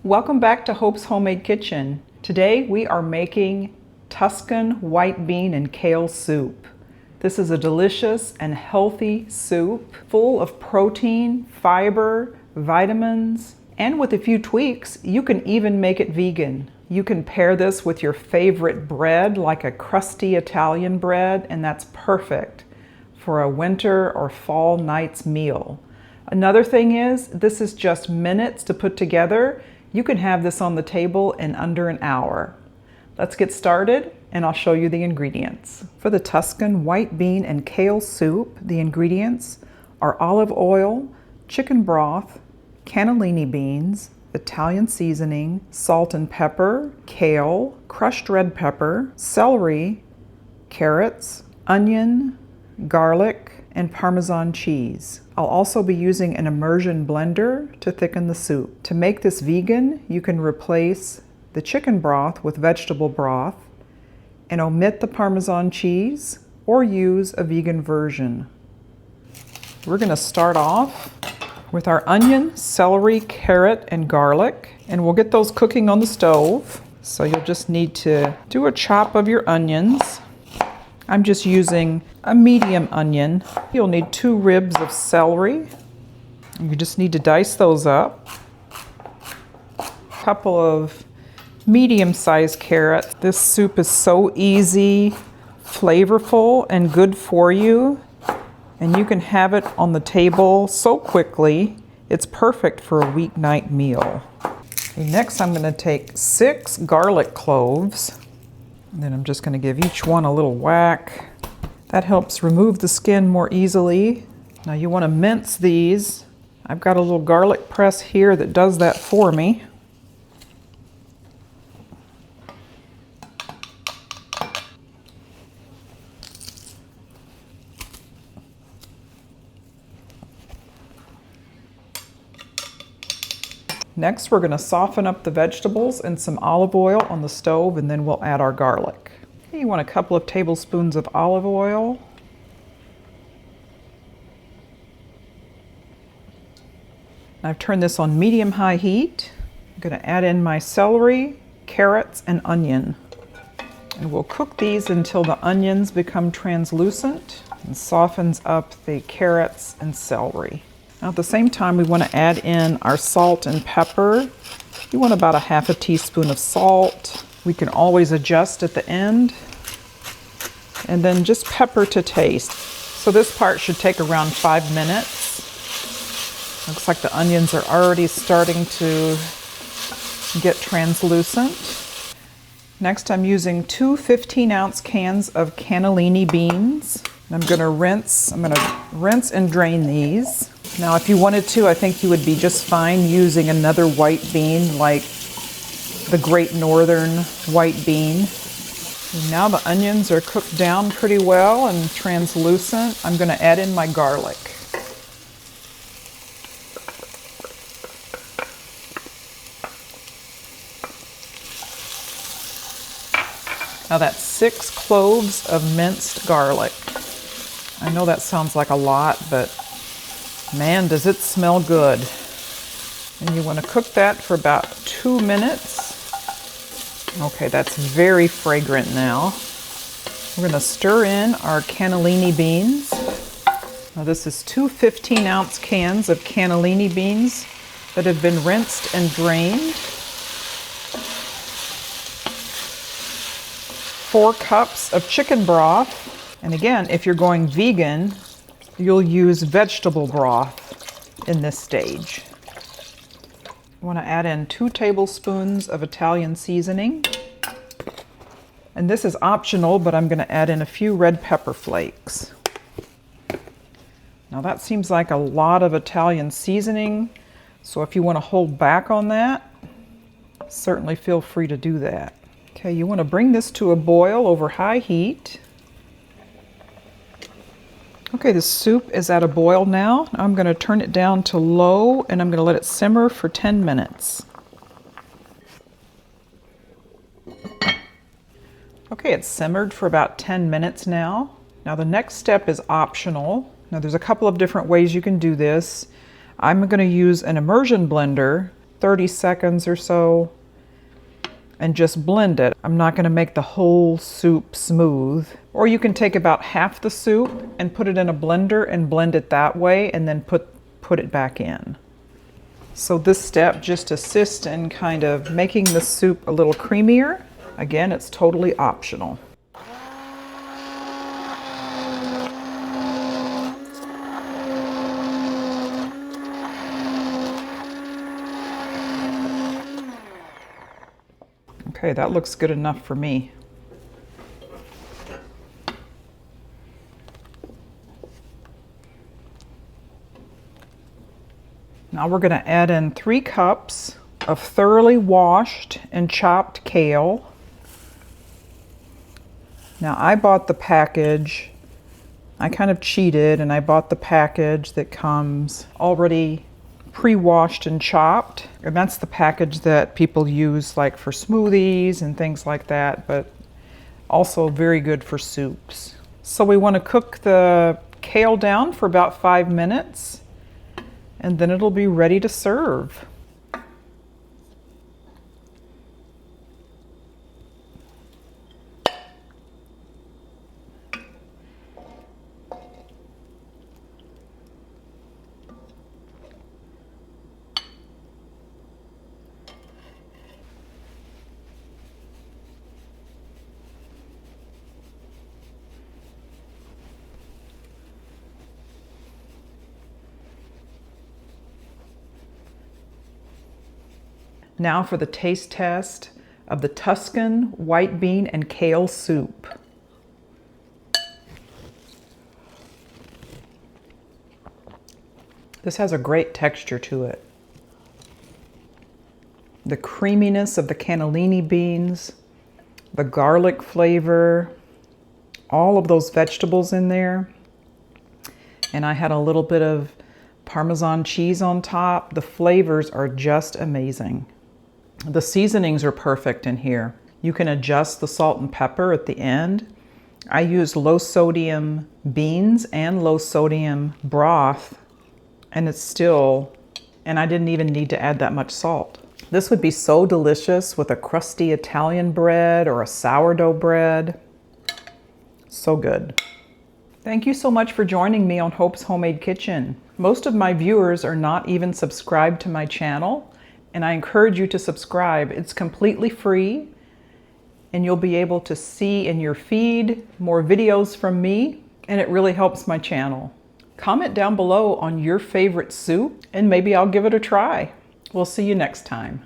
Welcome back to Hope's Homemade Kitchen. Today we are making Tuscan white bean and kale soup. This is a delicious and healthy soup full of protein, fiber, vitamins, and with a few tweaks, you can even make it vegan. You can pair this with your favorite bread, like a crusty Italian bread, and that's perfect for a winter or fall night's meal. Another thing is, this is just minutes to put together. You can have this on the table in under an hour. Let's get started and I'll show you the ingredients. For the Tuscan white bean and kale soup, the ingredients are olive oil, chicken broth, cannellini beans, Italian seasoning, salt and pepper, kale, crushed red pepper, celery, carrots, onion, garlic, and Parmesan cheese. I'll also be using an immersion blender to thicken the soup. To make this vegan, you can replace the chicken broth with vegetable broth and omit the Parmesan cheese or use a vegan version. We're going to start off with our onion, celery, carrot, and garlic, and we'll get those cooking on the stove. So you'll just need to do a chop of your onions. I'm just using a medium onion. You'll need 2 ribs of celery. You just need to dice those up. A couple of medium-sized carrots. This soup is so easy, flavorful, and good for you. And you can have it on the table so quickly. It's perfect for a weeknight meal. Okay, next I'm going to take 6 garlic cloves. And then I'm just going to give each one a little whack. That helps remove the skin more easily. Now you want to mince these. I've got a little garlic press here that does that for me. Next, we're going to soften up the vegetables in some olive oil on the stove, and then we'll add our garlic. Okay, you want a couple of tablespoons of olive oil. I've turned this on medium-high heat. I'm going to add in my celery, carrots, and onion. And we'll cook these until the onions become translucent and softens up the carrots and celery. Now at the same time, we want to add in our salt and pepper. You want about a half a teaspoon of salt. We can always adjust at the end. And then just pepper to taste. So this part should take around 5 minutes. Looks like the onions are already starting to get translucent. Next, I'm using 2 15-ounce cans of cannellini beans. I'm going to rinse and drain these. Now, if you wanted to, I think you would be just fine using another white bean like the Great Northern white bean. And now the onions are cooked down pretty well and translucent. I'm going to add in my garlic. Now that's 6 cloves of minced garlic. I know that sounds like a lot, but man, does it smell good. And you want to cook that for about 2 minutes. Okay, that's very fragrant now. We're going to stir in our cannellini beans. Now this is 2 15-ounce cans of cannellini beans that have been rinsed and drained. 4 cups of chicken broth. And again, if you're going vegan, you'll use vegetable broth in this stage. You want to add in 2 tablespoons of Italian seasoning. And this is optional, but I'm going to add in a few red pepper flakes. Now that seems like a lot of Italian seasoning, so if you want to hold back on that, certainly feel free to do that. Okay, you want to bring this to a boil over high heat. Okay, the soup is at a boil now. I'm going to turn it down to low and I'm going to let it simmer for 10 minutes. Okay, it's simmered for about 10 minutes now. Now the next step is optional. Now there's a couple of different ways you can do this. I'm going to use an immersion blender 30 seconds or so and just blend it. I'm not going to make the whole soup smooth. Or you can take about half the soup and put it in a blender and blend it that way and then put it back in. So this step just assists in kind of making the soup a little creamier. Again, it's totally optional. Okay, that looks good enough for me. Now we're going to add in 3 cups of thoroughly washed and chopped kale. Now I bought the package. I kind of cheated and I bought the package that comes already pre-washed and chopped. And that's the package that people use like for smoothies and things like that, but also very good for soups. So we want to cook the kale down for about 5 minutes and then it'll be ready to serve. Now for the taste test of the Tuscan white bean and kale soup. This has a great texture to it. The creaminess of the cannellini beans, the garlic flavor, all of those vegetables in there. And I had a little bit of Parmesan cheese on top. The flavors are just amazing. The seasonings are perfect in here. You can adjust the salt and pepper at the end. I used low sodium beans and low sodium broth, and I didn't even need to add that much salt. This would be so delicious with a crusty Italian bread or a sourdough bread. So good. Thank you so much for joining me on Hope's Homemade Kitchen. Most of my viewers are not even subscribed to my channel, and I encourage you to subscribe. It's completely free, and you'll be able to see in your feed more videos from me, and it really helps my channel. Comment down below on your favorite soup, and maybe I'll give it a try. We'll see you next time.